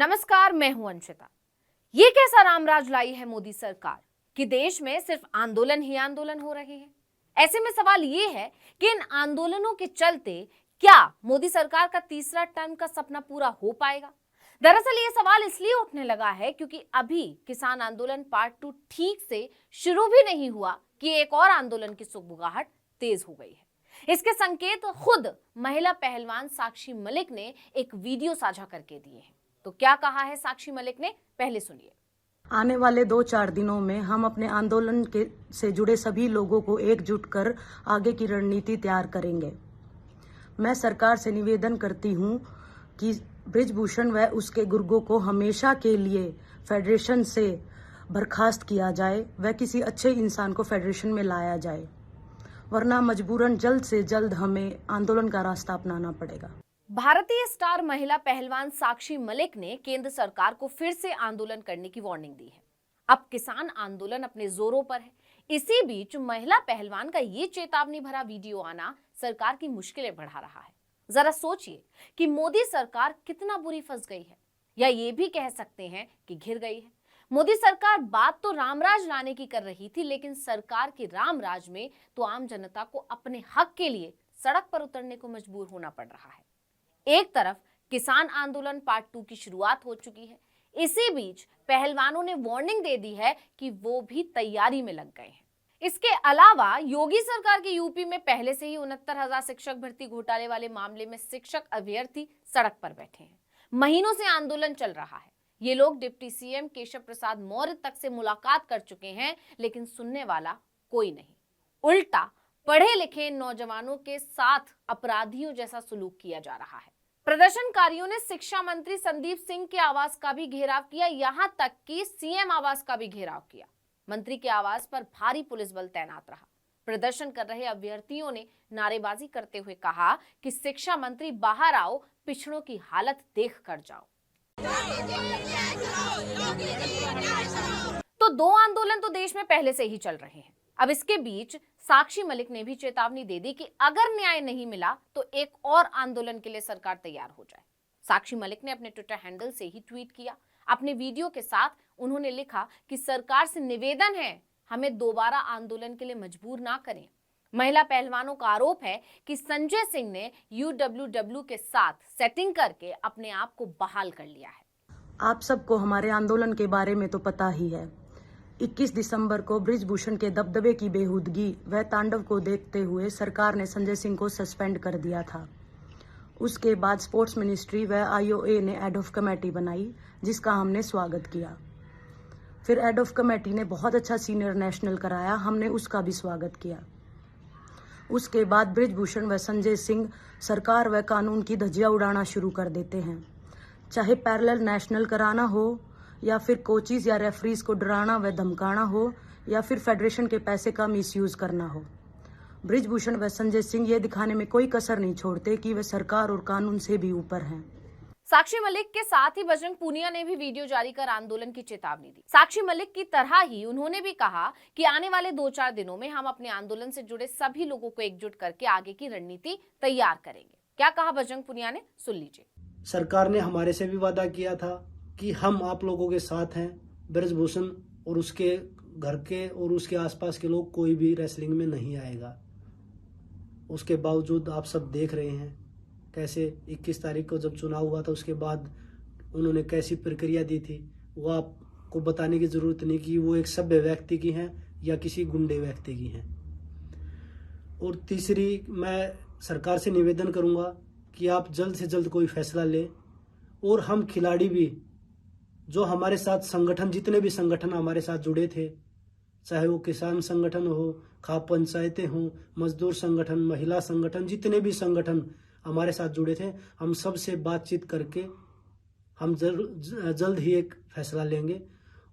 नमस्कार, मैं हूं अंशिता। ये कैसा रामराज लाई है मोदी सरकार कि देश में सिर्फ आंदोलन ही आंदोलन हो रहे हैं। ऐसे में सवाल ये है कि इन आंदोलनों के चलते क्या मोदी सरकार का तीसरा टर्म का सपना पूरा हो पाएगा। दरअसल ये सवाल इसलिए उठने लगा है क्योंकि अभी किसान आंदोलन पार्ट 2 ठीक से शुरू भी नहीं हुआ कि एक और आंदोलन की सुगबुगाहट तेज हो गई है। इसके संकेत खुद महिला पहलवान साक्षी मलिक ने एक वीडियो साझा करके दिए हैं। तो क्या कहा है साक्षी मलिक ने, पहले सुनिए। आने वाले 2-4 दिनों में हम अपने आंदोलन से जुड़े सभी लोगों को एकजुट कर आगे की रणनीति तैयार करेंगे। मैं सरकार से निवेदन करती हूं कि बृजभूषण व उसके गुर्गों को हमेशा के लिए फेडरेशन से बर्खास्त किया जाए व किसी अच्छे इंसान को फेडरेशन में लाया जाए, वरना मजबूरन जल्द से जल्द हमें आंदोलन का रास्ता अपनाना पड़ेगा। भारतीय स्टार महिला पहलवान साक्षी मलिक ने केंद्र सरकार को फिर से आंदोलन करने की वार्निंग दी है। अब किसान आंदोलन अपने जोरों पर है। इसी बीच महिला पहलवान का ये चेतावनी भरा वीडियो आना सरकार की मुश्किलें बढ़ा रहा है। जरा सोचिए कि मोदी सरकार कितना बुरी फंस गई है, या ये भी कह सकते हैं कि घिर गई है। मोदी सरकार बात तो रामराज लाने की कर रही थी, लेकिन सरकार के रामराज में तो आम जनता को अपने हक के लिए सड़क पर उतरने को मजबूर होना पड़ रहा है। एक तरफ किसान आंदोलन पार्ट 2 की शुरुआत हो चुकी है, इसी बीच पहलवानों ने वार्निंग दे दी है कि वो भी तैयारी में लग गए हैं। इसके अलावा योगी सरकार के यूपी में पहले से ही 69,000 शिक्षक भर्ती घोटाले वाले मामले में शिक्षक अभ्यर्थी सड़क पर बैठे हैं। महीनों से आंदोलन चल रहा है। ये लोग डिप्टी सीएम केशव प्रसाद मौर्य तक से मुलाकात कर चुके हैं, लेकिन सुनने वाला कोई नहीं। उल्टा पढ़े लिखे नौजवानों के साथ अपराधियों जैसा सलूक किया जा रहा है। प्रदर्शनकारियों ने शिक्षा मंत्री संदीप सिंह के आवास का भी घेराव किया, यहां तक कि सीएम आवास का भी घेराव किया। मंत्री के आवास पर भारी पुलिस बल तैनात रहा। प्रदर्शन कर रहे अभ्यर्थियों ने नारेबाजी करते हुए कहा कि शिक्षा मंत्री बाहर आओ, पिछड़ों की हालत देख कर जाओ। तो दो आंदोलन तो देश में पहले से ही चल रहे हैं। अब इसके बीच साक्षी मलिक ने भी चेतावनी दे दी कि अगर न्याय नहीं मिला तो एक और आंदोलन के लिए सरकार तैयार हो जाए। साक्षी मलिक ने अपने ट्विटर हैंडल से ही ट्वीट किया। अपने वीडियो के साथ उन्होंने लिखा कि सरकार से निवेदन है, हमें दोबारा आंदोलन के लिए मजबूर ना करें। महिला पहलवानों का आरोप है कि संजय सिंह ने UWW के साथ सेटिंग करके अपने आप को बहाल कर लिया है। आप सबको हमारे आंदोलन के बारे में तो पता ही है। 21 दिसंबर को बृजभूषण के दबदबे की बेहूदगी व तांडव को देखते हुए सरकार ने संजय सिंह को सस्पेंड कर दिया था। उसके बाद स्पोर्ट्स मिनिस्ट्री व IOA ने एड ऑफ कमेटी बनाई, जिसका हमने स्वागत किया। फिर एड ऑफ कमेटी ने बहुत अच्छा सीनियर नेशनल कराया, हमने उसका भी स्वागत किया। उसके बाद बृजभूषण व संजय सिंह सरकार व कानून की धज्जियां उड़ाना शुरू कर देते हैं। चाहे पैरेलल नेशनल कराना हो, या फिर कोचिज या रेफरीज को डराना व धमकाना हो, या फिर फेडरेशन के पैसे का मिसयूज करना हो, बृजभूषण व संजय सिंह ये दिखाने में कोई कसर नहीं छोड़ते कि वे सरकार और कानून से भी ऊपर हैं। साक्षी मलिक के साथ ही बजरंग पूनिया ने भी वीडियो जारी कर आंदोलन की चेतावनी दी। साक्षी मलिक की तरह ही उन्होंने भी कहा कि आने वाले 2-4 दिनों में हम अपने आंदोलन से जुड़े सभी लोगों को एकजुट करके आगे की रणनीति तैयार करेंगे। क्या कहा बजरंग पूनिया ने, सुन लीजिए। सरकार ने हमारे से भी वादा किया था कि हम आप लोगों के साथ हैं। बृजभूषण और उसके घर के और उसके आसपास के लोग कोई भी रेसलिंग में नहीं आएगा। उसके बावजूद आप सब देख रहे हैं कैसे 21 तारीख को जब चुनाव हुआ था, उसके बाद उन्होंने कैसी प्रक्रिया दी थी। वो आपको बताने की जरूरत नहीं कि वो एक सभ्य व्यक्ति की हैं या किसी गुंडे व्यक्ति की हैं। और तीसरी, मैं सरकार से निवेदन करूंगा कि आप जल्द से जल्द कोई फैसला लें, और हम खिलाड़ी भी जो हमारे साथ संगठन, जितने भी संगठन हमारे साथ जुड़े थे, चाहे वो किसान संगठन हो, खाप पंचायतें हों, मजदूर संगठन, महिला संगठन, जितने भी संगठन हमारे साथ जुड़े थे, हम सब से बातचीत करके हम जल्द ही एक फैसला लेंगे।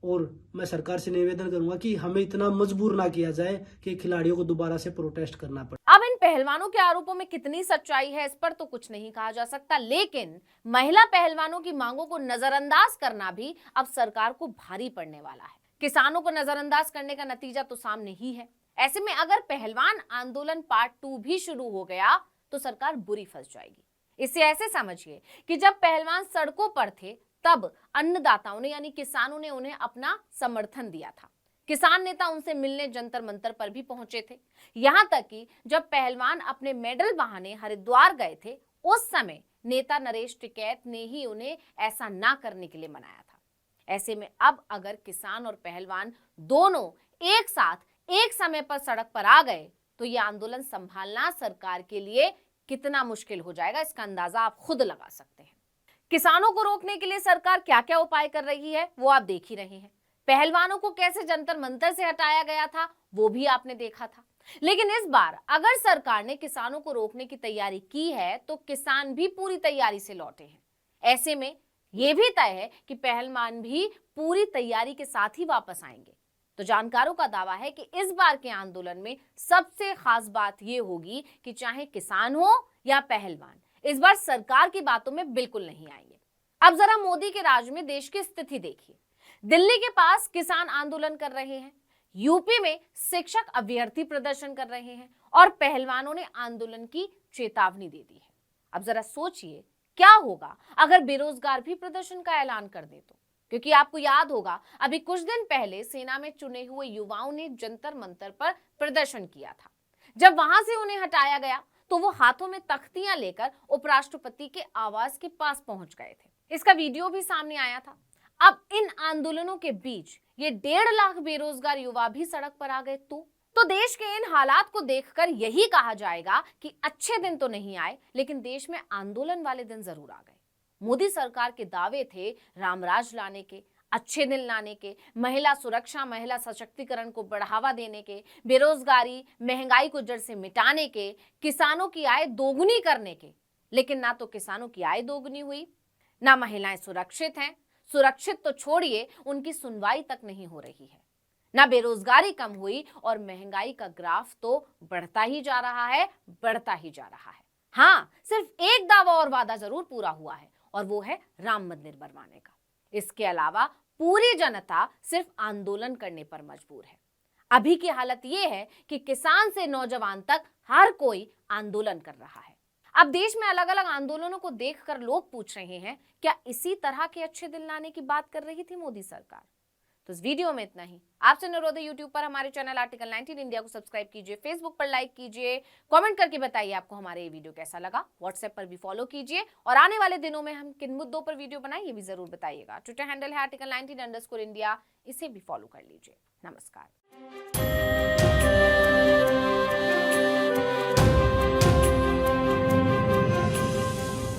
और मैं सरकार से निवेदन करूंगा कि हमें इतना मजबूर ना किया जाए कि खिलाड़ियों को दोबारा से प्रोटेस्ट करना पड़े। अब इन पहलवानों के आरोपों में कितनी सच्चाई है, इस पर तो कुछ नहीं कहा जा सकता, लेकिन महिला पहलवानों की मांगों को नजरअंदाज करना भी अब सरकार को भारी पड़ने वाला है। किसानों को नजरअंदाज करने का नतीजा तो सामने ही है। ऐसे में अगर पहलवान आंदोलन पार्ट 2 भी शुरू हो गया तो सरकार बुरी फंस जाएगी। इसे ऐसे समझिए कि जब पहलवान सड़कों पर थे तब अन्नदाताओं ने यानी किसानों ने उन्हें अपना समर्थन दिया था। किसान नेता उनसे मिलने जंतर मंतर पर भी पहुंचे थे। यहां तक कि जब पहलवान अपने मेडल बहाने हरिद्वार गए थे, उस समय नेता नरेश टिकैत ने ही उन्हें ऐसा ना करने के लिए मनाया था। ऐसे में अब अगर किसान और पहलवान दोनों एक साथ एक समय पर सड़क पर आ गए तो यह आंदोलन संभालना सरकार के लिए कितना मुश्किल हो जाएगा, इसका अंदाजा आप खुद लगा सकते हैं। किसानों को रोकने के लिए सरकार क्या क्या उपाय कर रही है वो आप देख ही रहे हैं। पहलवानों को कैसे जंतर मंतर से हटाया गया था वो भी आपने देखा था। लेकिन इस बार अगर सरकार ने किसानों को रोकने की तैयारी की है तो किसान भी पूरी तैयारी से लौटे हैं। ऐसे में यह भी तय है कि पहलवान भी पूरी तैयारी के साथ ही वापस आएंगे। तो जानकारों का दावा है कि इस बार के आंदोलन में सबसे खास बात यह होगी कि चाहे किसान हो या पहलवान, इस बार सरकार की बातों में बिल्कुल नहीं आएंगे। अब जरा मोदी के राज में देश की स्थिति देखिए। दिल्ली के पास किसान आंदोलन कर रहे हैं, यूपी में शिक्षक अभ्यर्थी प्रदर्शन कर रहे हैं और पहलवानों ने आंदोलन की चेतावनी दे दी है। अब जरा सोचिए क्या होगा अगर बेरोजगार भी प्रदर्शन का ऐलान कर दे तो, क्योंकि आपको याद होगा अभी कुछ दिन पहले सेना में चुने हुए युवाओं ने जंतर मंतर पर प्रदर्शन किया था। जब वहां से उन्हें हटाया गया तो वो हाथों में तख्तियां लेकर उपराष्ट्रपति के आवास के पास पहुंच गए थे। इसका वीडियो भी सामने आया था। अब इन आंदोलनों के बीच ये 1.5 लाख बेरोजगार युवा भी सड़क पर आ गए तो देश के इन हालात को देखकर यही कहा जाएगा कि अच्छे दिन तो नहीं आए, लेकिन देश में आंदोलन वाले दिन जरूर आ गए। मोदी सरकार के दावे थे रामराज लाने के, अच्छे दिन लाने के, महिला सुरक्षा, महिला सशक्तिकरण को बढ़ावा देने के, बेरोजगारी, महंगाई को जड़ से मिटाने के, किसानों की आय दोगुनी करने के। लेकिन ना तो किसानों की आय दोगुनी हुई, ना महिलाएं सुरक्षित हैं। सुरक्षित तो छोड़िए, उनकी सुनवाई तक नहीं हो रही है। ना बेरोजगारी कम हुई और महंगाई का ग्राफ तो बढ़ता ही जा रहा है, बढ़ता ही जा रहा है। हाँ, सिर्फ एक दावा और वादा जरूर पूरा हुआ है और वो है राम मंदिर बनवाने का। इसके अलावा पूरी जनता सिर्फ आंदोलन करने पर मजबूर है। अभी की हालत यह है कि किसान से नौजवान तक हर कोई आंदोलन कर रहा है। अब देश में अलग अलग आंदोलनों को देखकर लोग पूछ रहे हैं, क्या इसी तरह के अच्छे दिन लाने की बात कर रही थी मोदी सरकार? तो इस वीडियो में इतना ही। आपसे अनुरोध है, यूट्यूब पर हमारे चैनल आर्टिकल 19 इंडिया को सब्सक्राइब कीजिए, फेसबुक पर लाइक कीजिए, कमेंट करके बताइए आपको हमारे ये वीडियो कैसा लगा। व्हाट्सएप पर भी फॉलो कीजिए और आने वाले दिनों में हम किन मुद्दों पर वीडियो बनाएं ये भी जरूर बताइएगा। ट्विटर हैंडल है आर्टिकल 19 _इंडिया, इसे भी फॉलो कर लीजिए। नमस्कार।